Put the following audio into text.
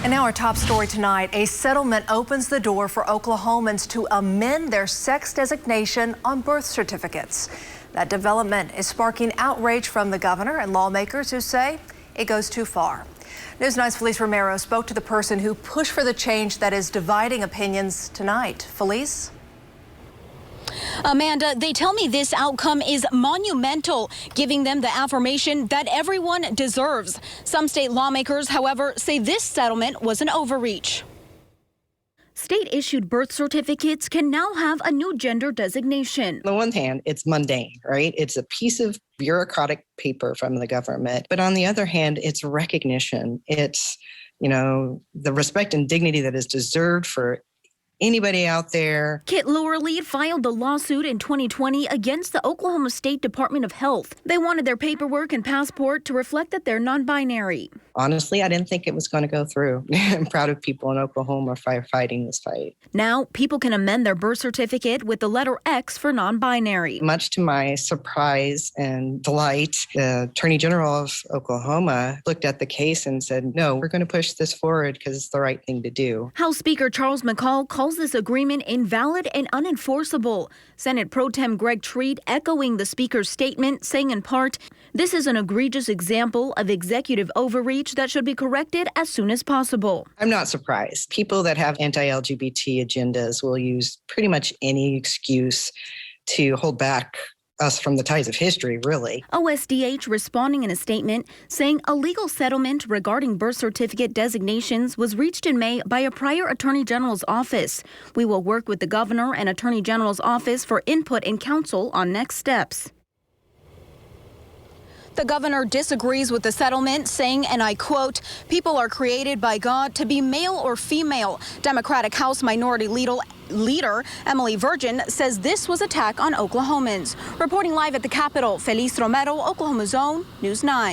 And now our top story tonight, a settlement opens the door for Oklahomans to amend their sex designation on birth certificates. That development is sparking outrage from the governor and lawmakers who say it goes too far. News 9's Felice Romero spoke to the person who pushed for the change that is dividing opinions tonight. Felice? Amanda, they tell me this outcome is monumental, giving them the affirmation that everyone deserves. Some state lawmakers, however, say this settlement was an overreach. State-issued birth certificates can now have a new gender designation. On the one hand, it's mundane, right? It's a piece of bureaucratic paper from the government. But on the other hand, it's recognition. It's, the respect and dignity that is deserved for anybody out there. Kit Lowerly filed the lawsuit in 2020 against the Oklahoma State Department of Health. They wanted their paperwork and passport to reflect that they're non-binary. Honestly, I didn't think it was going to go through. I'm proud of people in Oklahoma fighting this fight. Now, people can amend their birth certificate with the letter X for non-binary. Much to my surprise and delight, the Attorney General of Oklahoma looked at the case and said, no, we're going to push this forward because it's the right thing to do. House Speaker Charles McCall calls this agreement invalid and unenforceable. Senate Pro Tem Greg Treat echoing the Speaker's statement, saying in part, this is an egregious example of executive overreach that should be corrected as soon as possible. I'm not surprised. People that have anti-LGBT agendas will use pretty much any excuse to hold back us from the ties of history, really. OSDH responding in a statement saying a legal settlement regarding birth certificate designations was reached in May by a prior Attorney General's office. We will work with the Governor and Attorney General's office for input and counsel on next steps. The governor disagrees with the settlement, saying, and I quote, people are created by God to be male or female. Democratic House Minority Leader Emily Virgin says this was an attack on Oklahomans. Reporting live at the Capitol, Felice Romero, Oklahoma's Own, News 9.